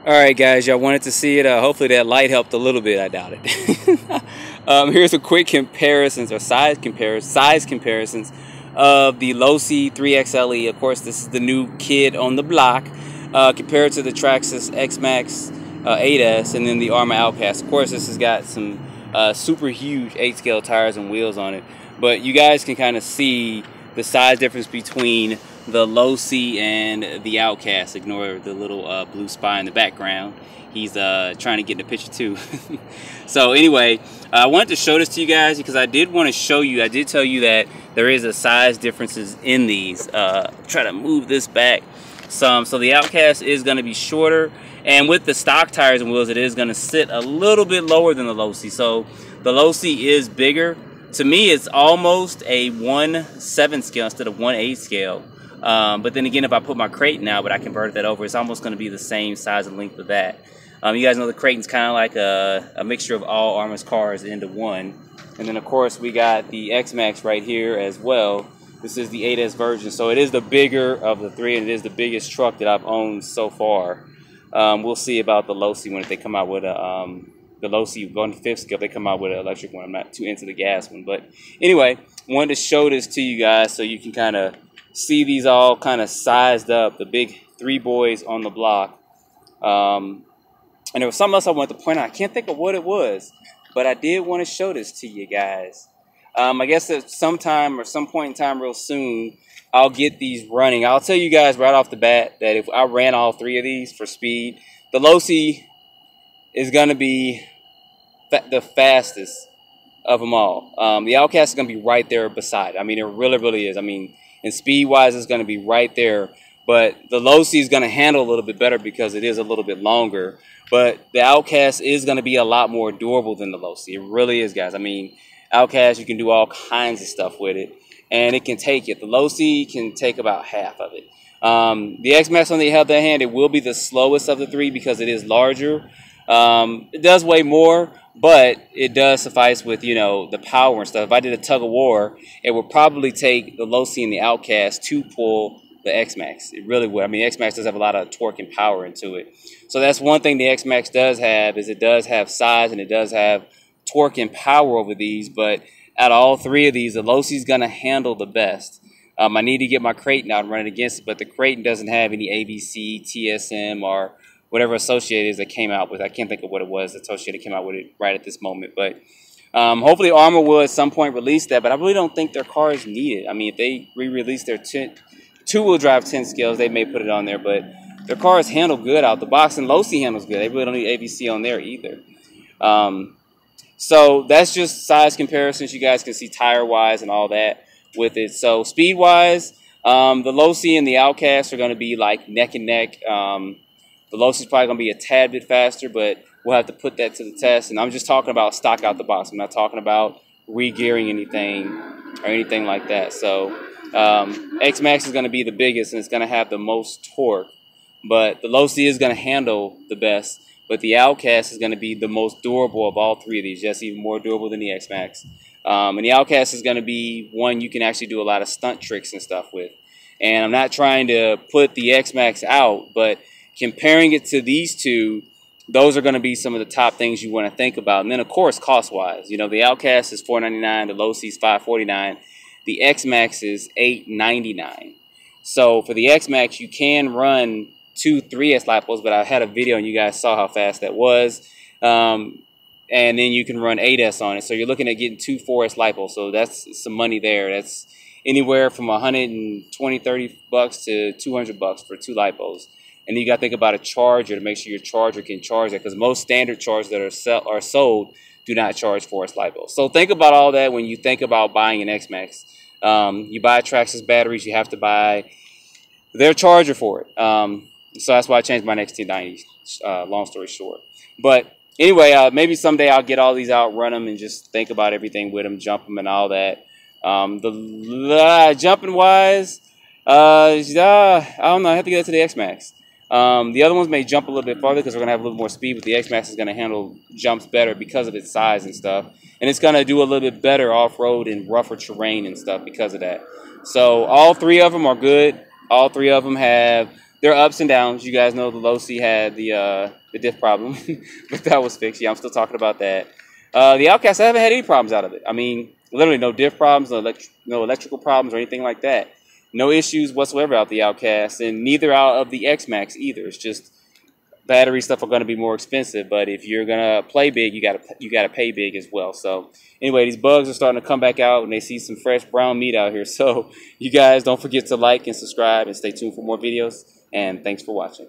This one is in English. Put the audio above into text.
Alright guys, y'all wanted to see it. Hopefully that light helped a little bit. I doubt it. Here's a quick comparisons or size comparisons of the LST 3XLE. Of course, this is the new kid on the block compared to the Traxxas XMAXX 8S and then the Arrma Outcast. Of course, this has got some super huge 8-scale tires and wheels on it, but you guys can kind of see the size difference between the LST and the Outcast. Ignore the little blue spy in the background. He's trying to get in the picture too. So anyway, I wanted to show this to you guys because I did want to show you, I did tell you that there is a size differences in these. Try to move this back some. So the Outcast is going to be shorter, and with the stock tires and wheels, it is going to sit a little bit lower than the LST. So the LST is bigger. To me, it's almost a 1/7 scale instead of 1/8 scale. But then again, if I put my Kraton now, but I converted that over, it's almost going to be the same size and length of that. You guys know the Kraton's kind of like a mixture of all Arrma's cars into one. And then of course we got the XMAXX right here as well. This is the 8S version, so it is the bigger of the three, and it is the biggest truck that I've owned so far. We'll see about the LST when they come out with a the LST going to 5th scale. They come out with an electric one. I'm not too into the gas one, but anyway, wanted to show this to you guys so you can kind of see these all kind of sized up, the big three boys on the block. And there was something else I wanted to point out. I can't think of what it was, but I did want to show this to you guys. I guess at some time or some point in time real soon, I'll get these running. I'll tell you guys right off the bat that if I ran all three of these for speed, the LST is going to be the fastest of them all. The Outcast is going to be right there beside. I mean, it really is. I mean, and speed-wise, it's going to be right there. But the LST is going to handle a little bit better because it is a little bit longer. But the Outcast is going to be a lot more durable than the LST. It really is, guys. I mean, Outcast, you can do all kinds of stuff with it, and it can take it. The LST can take about half of it. The XMAXX, on the other hand, it will be the slowest of the three because it is larger. It does weigh more, but it does suffice with, you know, the power and stuff. If I did a tug of war, it would probably take the LST and the Outcast to pull the XMAXX. It really would. I mean, XMAXX does have a lot of torque and power into it. So that's one thing the XMAXX does have, is it does have size and it does have torque and power over these. But out of all three of these, the LST is going to handle the best. I need to get my Kraton out and run it against it, but the Kraton doesn't have any ABC, TSM, or whatever Associated is that came out with. I can't think of what it was. Associated came out with it right at this moment. But hopefully Arrma will at some point release that, but I really don't think their cars need it. I mean, if they re-release their two-wheel drive 10 scales, they may put it on there, but their cars handle good out the box, and LST handles good. They really don't need ABC on there either. So that's just size comparisons. You guys can see tire-wise and all that with it. So speed-wise, the LST and the Outcast are going to be like neck and neck. The LST is probably going to be a tad bit faster, but we'll have to put that to the test. And I'm just talking about stock out the box. I'm not talking about re-gearing anything or anything like that. So XMAXX is going to be the biggest, and it's going to have the most torque. But the LST is going to handle the best. But the Outcast is going to be the most durable of all three of these. Yes, even more durable than the XMAXX. And the Outcast is going to be one you can actually do a lot of stunt tricks and stuff with. And I'm not trying to put the XMAXX out, but comparing it to these two, those are going to be some of the top things you want to think about. And then, of course, cost-wise. You know, the Outcast is $499, the LST is $549, the XMAXX is $899. So for the XMAXX, you can run 2 3S lipos, but I had a video and you guys saw how fast that was. And then you can run 8S on it. So you're looking at getting 2 4S lipos. So that's some money there. That's anywhere from $120, $30 to $200 for 2 lipos. And then you got to think about a charger to make sure your charger can charge that, because most standard chargers that are sold do not charge 4S lipos. So think about all that when you think about buying an XMAXX. You buy Traxxas batteries, you have to buy their charger for it. So that's why I changed my XT90, long story short. But anyway, maybe someday I'll get all these out, run them, and just think about everything with them, jump them and all that. The jumping wise, I don't know, I have to get that to the XMAXX. The other ones may jump a little bit farther because we're going to have a little more speed, but the XMAXX is going to handle jumps better because of its size and stuff. And it's going to do a little bit better off-road and rougher terrain and stuff because of that. So all three of them are good. All three of them have there are ups and downs. You guys know the low C had the diff problem, but that was fixed. Yeah, I'm still talking about that. The Outcast, I haven't had any problems out of it. I mean, literally no diff problems, no electrical problems or anything like that. No issues whatsoever out the Outcast, and neither out of the XMAXX either. It's just battery stuff are going to be more expensive, but if you're gonna play big, you gotta pay big as well. So anyway, these bugs are starting to come back out, and they see some fresh brown meat out here. So you guys don't forget to like and subscribe, and stay tuned for more videos. And thanks for watching.